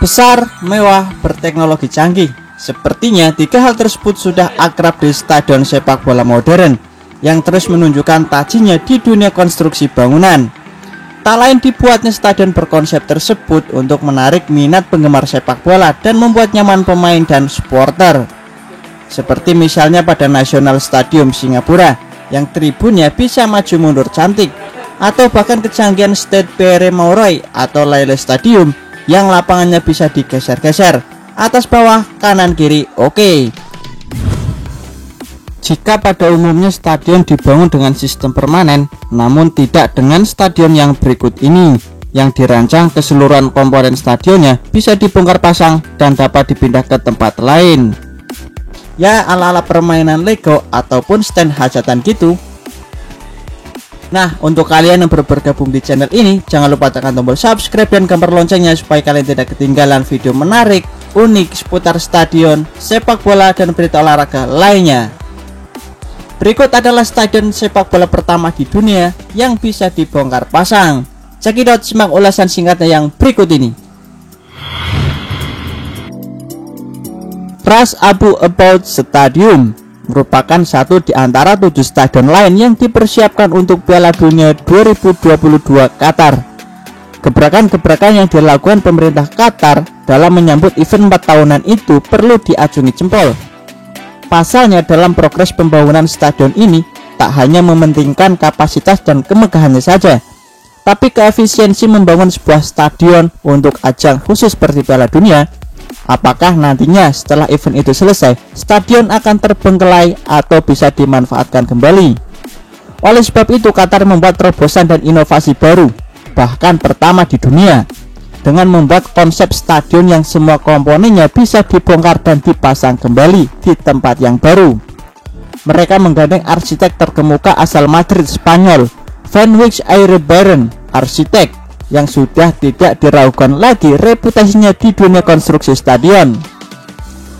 Besar, mewah, berteknologi canggih. Sepertinya tiga hal tersebut sudah akrab di stadion sepak bola modern yang terus menunjukkan tajinya di dunia konstruksi bangunan. Tak lain dibuatnya stadion berkonsep tersebut untuk menarik minat penggemar sepak bola dan membuat nyaman pemain dan supporter. Seperti misalnya pada National Stadium Singapura yang tribunnya bisa maju mundur cantik, atau bahkan kecanggihan Stade Pierre Mauroy atau Lille Stadium yang lapangannya bisa digeser-geser atas bawah kanan kiri. Oke. Jika pada umumnya stadion dibangun dengan sistem permanen, namun tidak dengan stadion yang berikut ini, yang dirancang keseluruhan komponen stadionnya bisa dibongkar pasang dan dapat dipindah ke tempat lain. Ya, ala-ala permainan Lego ataupun stand hajatan gitu. Nah, untuk kalian yang baru bergabung di channel ini, jangan lupa tekan tombol subscribe dan gambar loncengnya supaya kalian tidak ketinggalan video menarik, unik seputar stadion, sepak bola, dan berita olahraga lainnya. Berikut adalah stadion sepak bola pertama di dunia yang bisa dibongkar pasang. Cekidot, simak ulasan singkatnya yang berikut ini. Ras Abu About Stadium merupakan satu di antara 7 stadion lain yang dipersiapkan untuk Piala Dunia 2022 Qatar. Gebrakan-gebrakan yang dilakukan pemerintah Qatar dalam menyambut event 4 tahunan itu perlu diacungi jempol. Pasalnya, dalam progres pembangunan stadion ini tak hanya mementingkan kapasitas dan kemegahannya saja, tapi keefisiensi membangun sebuah stadion untuk ajang khusus seperti Piala Dunia. Apakah nantinya setelah event itu selesai, stadion akan terbengkelai atau bisa dimanfaatkan kembali? Oleh sebab itu, Qatar membuat terobosan dan inovasi baru, bahkan pertama di dunia, dengan membuat konsep stadion yang semua komponennya bisa dibongkar dan dipasang kembali di tempat yang baru. Mereka menggandeng arsitek terkemuka asal Madrid, Spanyol, Van Wyck Ayrebaren, arsitek yang sudah tidak diragukan lagi reputasinya di dunia konstruksi stadion,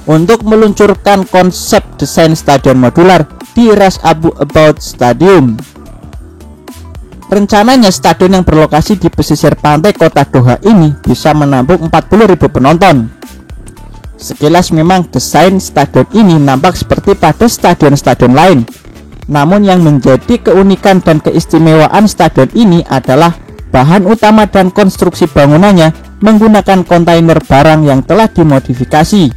untuk meluncurkan konsep desain stadion modular di Ras Abu About Stadium. Rencananya stadion yang berlokasi di pesisir pantai kota Doha ini bisa menampung 40.000 penonton. Sekilas memang desain stadion ini nampak seperti pada stadion-stadion lain, namun yang menjadi keunikan dan keistimewaan stadion ini adalah bahan utama dan konstruksi bangunannya menggunakan kontainer barang yang telah dimodifikasi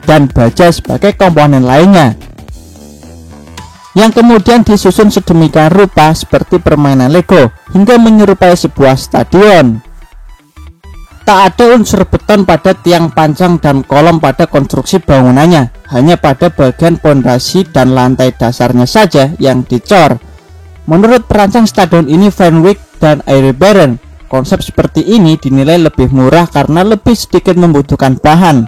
dan baja sebagai komponen lainnya, yang kemudian disusun sedemikian rupa seperti permainan Lego hingga menyerupai sebuah stadion. Tak ada unsur beton pada tiang panjang dan kolom pada konstruksi bangunannya, hanya pada bagian pondasi dan lantai dasarnya saja yang dicor. Menurut perancang stadion ini, Van Wyck dan Ayrebaren, konsep seperti ini dinilai lebih murah karena lebih sedikit membutuhkan bahan,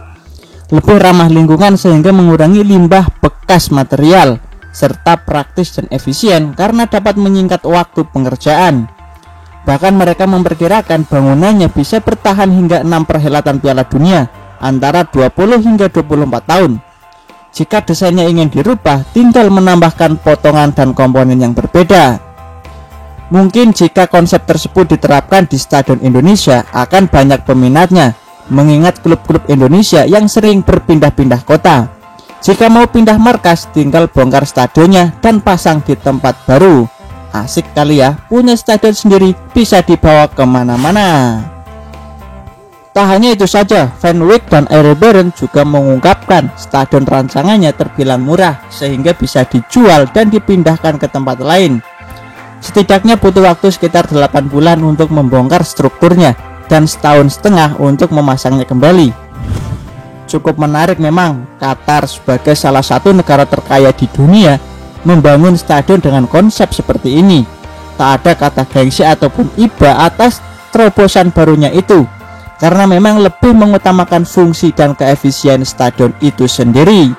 lebih ramah lingkungan sehingga mengurangi limbah bekas material, serta praktis dan efisien karena dapat menyingkat waktu pengerjaan. Bahkan mereka memperkirakan bangunannya bisa bertahan hingga 6 perhelatan Piala Dunia antara 20 hingga 24 tahun. Jika desainnya ingin dirubah, tinggal menambahkan potongan dan komponen yang berbeda. Mungkin jika konsep tersebut diterapkan di stadion Indonesia akan banyak peminatnya, mengingat klub-klub Indonesia yang sering berpindah-pindah kota. Jika mau pindah markas, tinggal bongkar stadionnya dan pasang di tempat baru. Asik kali ya, punya stadion sendiri bisa dibawa kemana-mana. Tak hanya itu saja, Van Wyck dan Ayrebaren juga mengungkapkan stadion rancangannya terbilang murah sehingga bisa dijual dan dipindahkan ke tempat lain. Setidaknya butuh waktu sekitar 8 bulan untuk membongkar strukturnya dan setahun setengah untuk memasangnya kembali. Cukup menarik memang, Qatar sebagai salah satu negara terkaya di dunia membangun stadion dengan konsep seperti ini. Tak ada kata gengsi ataupun iba atas terobosan barunya itu, karena memang lebih mengutamakan fungsi dan keefisien stadion itu sendiri.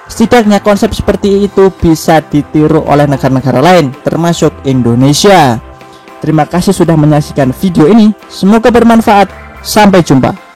Setidaknya konsep seperti itu bisa ditiru oleh negara-negara lain termasuk Indonesia. Terima kasih sudah menyaksikan video ini, semoga bermanfaat. Sampai jumpa.